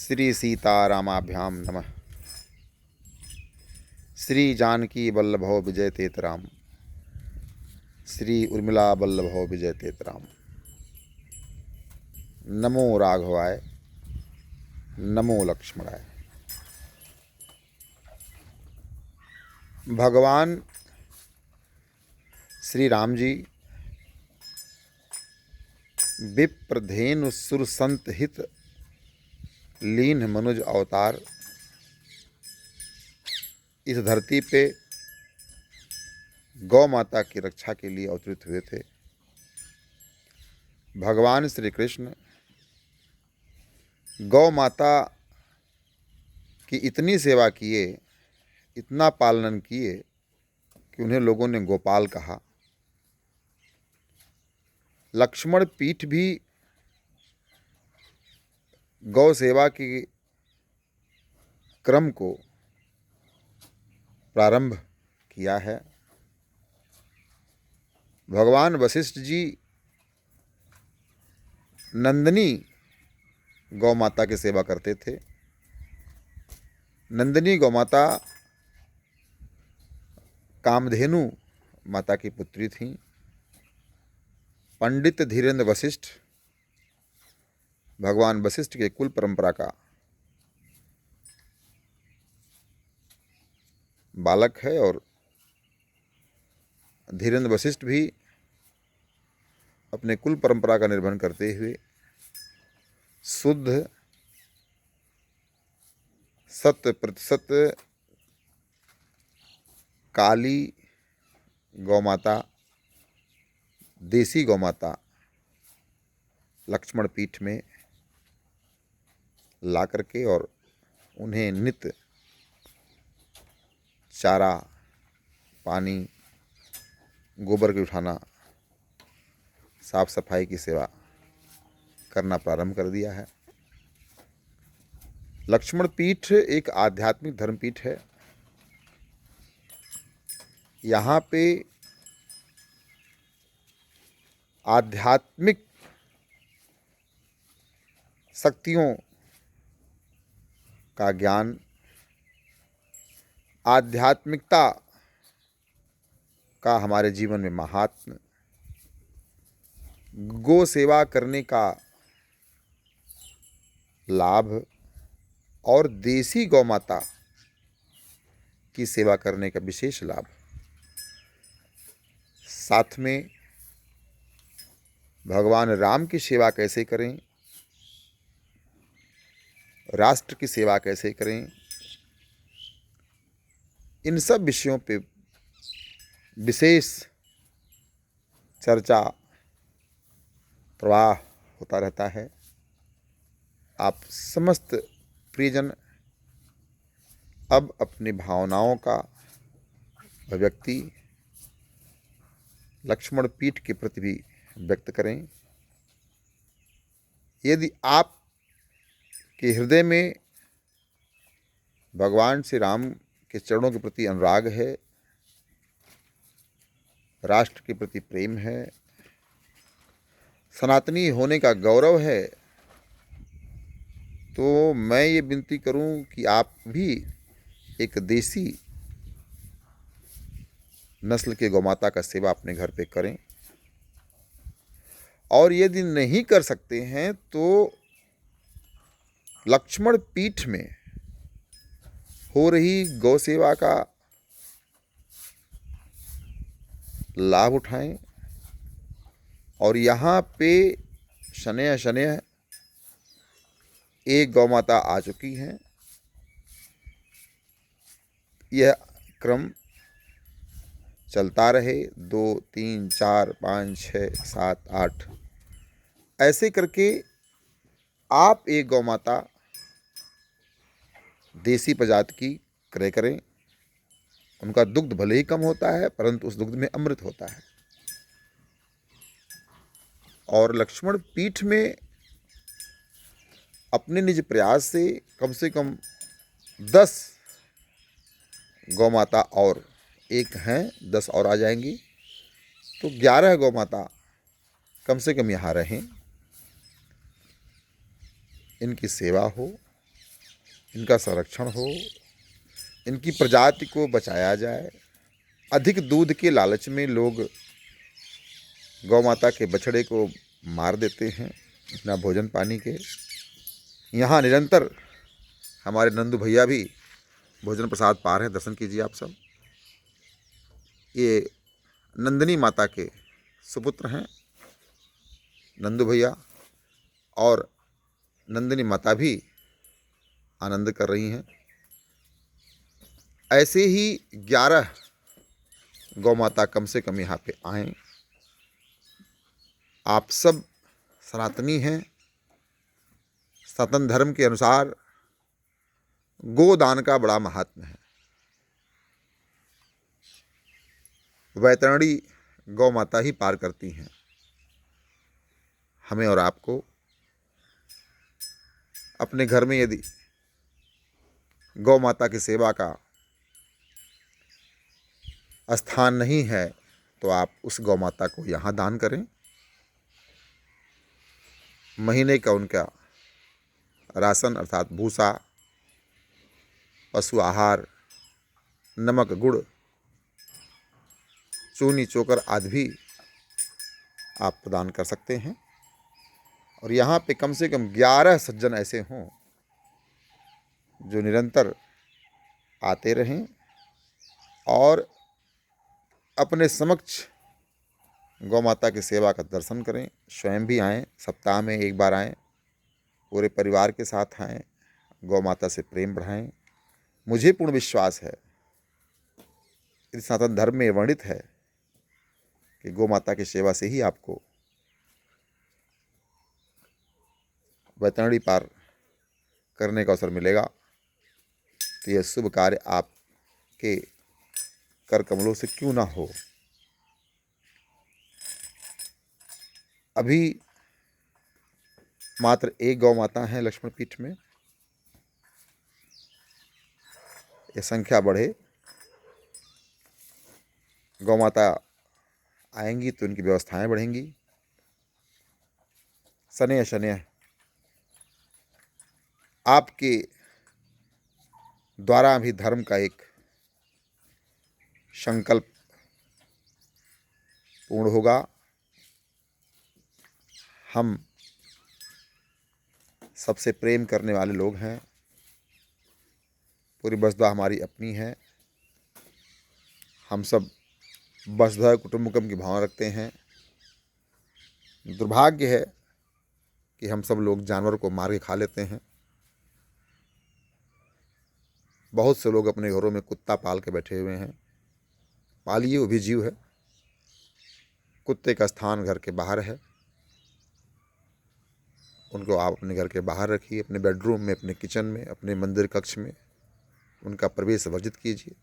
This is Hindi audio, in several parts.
श्री सीतारामाभ्यां नमः। श्री जानकी वल्लभो विजय तेतराम। श्री उर्मिला वल्लभो विजय तेतराम। नमो राघवाय, नमो लक्ष्मणाय। भगवान श्री राम जी विप्रधेनु सुर संत हित लीन मनुज अवतार इस धरती पे गौ माता की रक्षा के लिए अवतरित हुए थे। भगवान श्री कृष्ण गौ माता की इतनी सेवा किए, इतना पालन किए कि उन्हें लोगों ने गोपाल कहा। लक्ष्मण पीठ भी गौ सेवा के क्रम को प्रारंभ किया है। भगवान वशिष्ठ जी नंदिनी गौ माता की सेवा करते थे। नंदिनी गौ माता कामधेनु माता की पुत्री थीं। पंडित धीरेन्द्र वशिष्ठ भगवान वशिष्ठ के कुल परंपरा का बालक है और धीरेन्द्र वशिष्ठ भी अपने कुल परंपरा का निर्वहन करते हुए शुद्ध 100% काली गौमाता, देसी गौमाता लक्ष्मण पीठ में ला करके और उन्हें नित्य चारा, पानी, गोबर के उठाना, साफ सफाई की सेवा करना प्रारंभ कर दिया है। लक्ष्मण पीठ एक आध्यात्मिक धर्मपीठ है। यहाँ पे आध्यात्मिक शक्तियों का ज्ञान, आध्यात्मिकता का हमारे जीवन में महात्म, गो सेवा करने का लाभ और देसी गौ माता की सेवा करने का विशेष लाभ, साथ में भगवान राम की सेवा कैसे करें, राष्ट्र की सेवा कैसे करें, इन सब विषयों पे विशेष चर्चा प्रवाह होता रहता है। आप समस्त प्रियजन अब अपनी भावनाओं का अभिव्यक्ति लक्ष्मण पीठ के प्रति भी व्यक्त करें। यदि आप के हृदय में भगवान श्री राम के चरणों के प्रति अनुराग है, राष्ट्र के प्रति प्रेम है, सनातनी होने का गौरव है, तो मैं ये विनती करूं कि आप भी एक देसी नस्ल के गौमाता का सेवा अपने घर पे करें। और यदि नहीं कर सकते हैं तो लक्ष्मण पीठ में हो रही गौ सेवा का लाभ उठाएं। और यहाँ पे शनय शनय एक गौ माता आ चुकी हैं। यह क्रम चलता रहे, 2, 3, 4, 5, 6, 7, 8 ऐसे करके आप एक गौ माता देसी प्रजाति की क्रय करें। उनका दुग्ध भले ही कम होता है परंतु उस दुग्ध में अमृत होता है। और लक्ष्मण पीठ में अपने निज प्रयास से कम 10 गौमाता और एक हैं, 10 और आ जाएंगी, तो 11 गौमाता कम से कम यहाँ रहें, इनकी सेवा हो, इनका संरक्षण हो, इनकी प्रजाति को बचाया जाए। अधिक दूध के लालच में लोग गौ माता के बछड़े को मार देते हैं बिना भोजन पानी के। यहाँ निरंतर हमारे नंदू भैया भी भोजन प्रसाद पा रहे हैं, दर्शन कीजिए आप सब। ये नंदिनी माता के सुपुत्र हैं नंदू भैया, और नंदिनी माता भी आनंद कर रही हैं। ऐसे ही 11 गौ माता कम से कम यहाँ पे आएँ। आप सब सनातनी हैं। सनातन धर्म के अनुसार गोदान का बड़ा महात्म्य है। वैतरणी गौ माता ही पार करती हैं हमें और आपको। अपने घर में यदि गौ माता की सेवा का स्थान नहीं है तो आप उस गौ माता को यहाँ दान करें। महीने का उनका राशन अर्थात भूसा, पशु आहार, नमक, गुड़, चूनी, चोकर आदि भी आप प्रदान कर सकते हैं। और यहाँ पे कम से कम 11 सज्जन ऐसे हों जो निरंतर आते रहें और अपने समक्ष गौ माता की सेवा का दर्शन करें। स्वयं भी आएँ, सप्ताह में एक बार आएँ, पूरे परिवार के साथ आएँ, गौ माता से प्रेम बढ़ाएं। मुझे पूर्ण विश्वास है, इस सनातन धर्म में वर्णित है कि गौ माता की सेवा से ही आपको वैतरणी पार करने का अवसर मिलेगा। तो यह शुभ कार्य आपके कर कमलों से क्यों ना हो। अभी मात्र एक गौ माता है लक्ष्मण पीठ में। ये संख्या बढ़े, गौ माता आएंगी तो इनकी व्यवस्थाएं बढ़ेंगी। शनय शनय आपके द्वारा भी धर्म का एक संकल्प पूर्ण होगा। हम सबसे प्रेम करने वाले लोग हैं। पूरी बसदा हमारी अपनी है। हम सब वसुधैव कुटुंबकम की भावना रखते हैं। दुर्भाग्य है कि हम सब लोग जानवर को मार के खा लेते हैं। बहुत से लोग अपने घरों में कुत्ता पाल के बैठे हुए हैं। पालिए, वो भी जीव है। कुत्ते का स्थान घर के बाहर है। उनको आप अपने घर के बाहर रखिए, अपने बेडरूम में, अपने किचन में, अपने मंदिर कक्ष में उनका प्रवेश वर्जित कीजिए।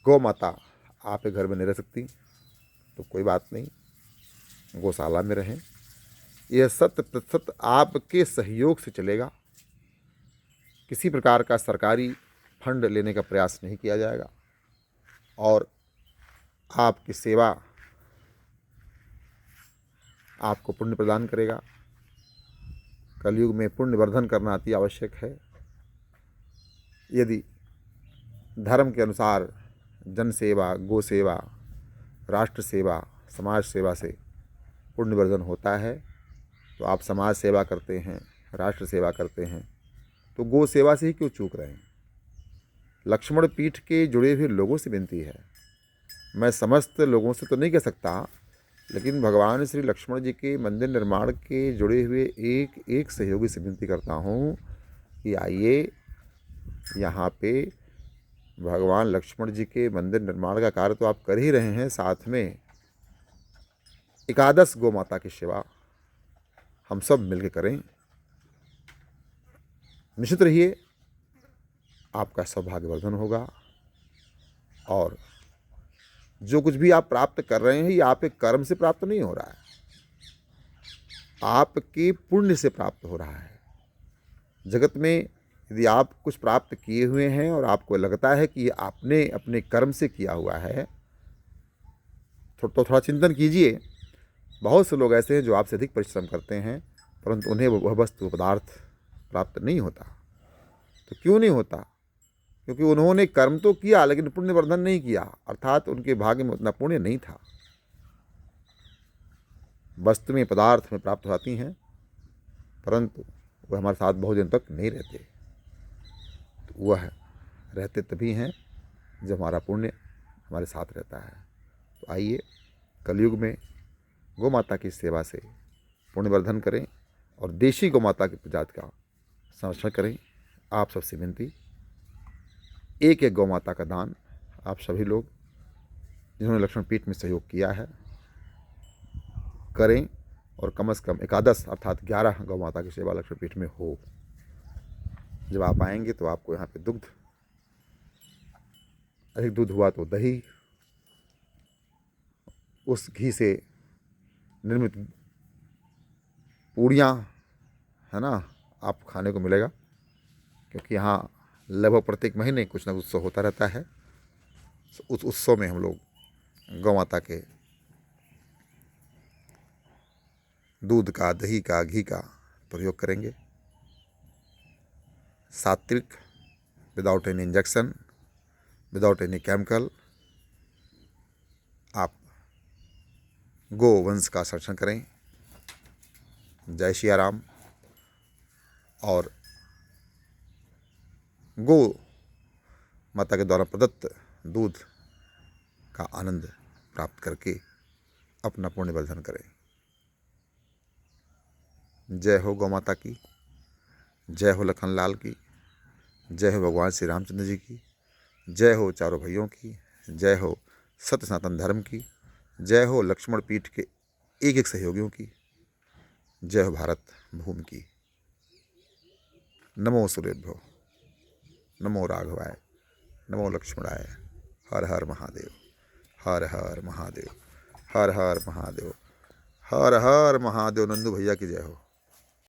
गौ माता आपके घर में नहीं रह सकती तो कोई बात नहीं, गौशाला में रहें। यह 100% आपके सहयोग से चलेगा। किसी प्रकार का सरकारी फंड लेने का प्रयास नहीं किया जाएगा और आपकी सेवा आपको पुण्य प्रदान करेगा। कलयुग में पुण्य वर्धन करना अति आवश्यक है। यदि धर्म के अनुसार जन सेवा, गो सेवा, राष्ट्र सेवा, समाज सेवा से पुण्य वर्धन होता है, तो आप समाज सेवा करते हैं, राष्ट्र सेवा करते हैं, तो गो सेवा से ही क्यों चूक रहे हैं। लक्ष्मण पीठ के जुड़े हुए लोगों से विनती है, मैं समस्त लोगों से तो नहीं कह सकता, लेकिन भगवान श्री लक्ष्मण जी के मंदिर निर्माण के जुड़े हुए एक एक सहयोगी से विनती करता हूँ कि आइए यहाँ पे भगवान लक्ष्मण जी के मंदिर निर्माण का कार्य तो आप कर ही रहे हैं, साथ में एकादश गौ माता की सेवा हम सब मिलकर करें। निश्चित रहिए, आपका सौभाग्यवर्धन होगा और जो कुछ भी आप प्राप्त कर रहे हैं ये आपके कर्म से प्राप्त नहीं हो रहा है, आपके पुण्य से प्राप्त हो रहा है। जगत में यदि आप कुछ प्राप्त किए हुए हैं और आपको लगता है कि ये आपने अपने कर्म से किया हुआ है तो थोड़ा चिंतन कीजिए। बहुत से लोग ऐसे हैं जो आपसे अधिक परिश्रम करते हैं परंतु उन्हें वह वस्तु पदार्थ प्राप्त नहीं होता। तो क्यों नहीं होता? क्योंकि उन्होंने कर्म तो किया लेकिन पुण्यवर्धन नहीं किया, अर्थात उनके भाग्य में उतना पुण्य नहीं था। वस्तु में, पदार्थ में प्राप्त होती हैं, परंतु वह हमारे साथ बहुत दिन तक नहीं रहते। तो वह रहते तभी हैं जब हमारा पुण्य हमारे साथ रहता है। तो आइए कलयुग में गौ माता की सेवा से पुण्यवर्धन करें और देशी गौ माता की प्रजाति का संरक्षण करें। आप सबसे विनती, एक एक गौ माता का दान आप सभी लोग जिन्होंने लक्ष्मण पीठ में सहयोग किया है करें, और कम से कम एकादश अर्थात 11 गौ माता की सेवा लक्ष्मण पीठ में हो। जब आप आएंगे तो आपको यहाँ पे दुग्ध, अधिक दूध हुआ तो दही, उस घी से निर्मित पूड़ियाँ, है ना, आपको खाने को मिलेगा। क्योंकि यहाँ लगभग प्रत्येक महीने कुछ ना कुछ उत्सव होता रहता है। उस उत्सव में हम लोग गौ माता के दूध का, दही का, घी का प्रयोग करेंगे। सात्विक, without any injection, without any chemical. आप गो वंश का संरक्षण करें। जय सिया राम। और गो माता के द्वारा प्रदत्त दूध का आनंद प्राप्त करके अपना पुण्यवर्धन करें। जय हो गौ माता की, जय हो लखनलाल की, जय हो भगवान श्री रामचंद्र जी की, जय हो चारों भाइयों की, जय हो सत्य सनातन धर्म की, जय हो लक्ष्मण पीठ के एक एक सहयोगियों की, जय हो भारत भूमि की। नमो सूर्यभ्यो, नमो राघवाय, नमो लक्ष्मणाय। हर हर महादेव, हर हर महादेव, हर हर महादेव, हर हर महादेव। नंदू भैया की जय हो।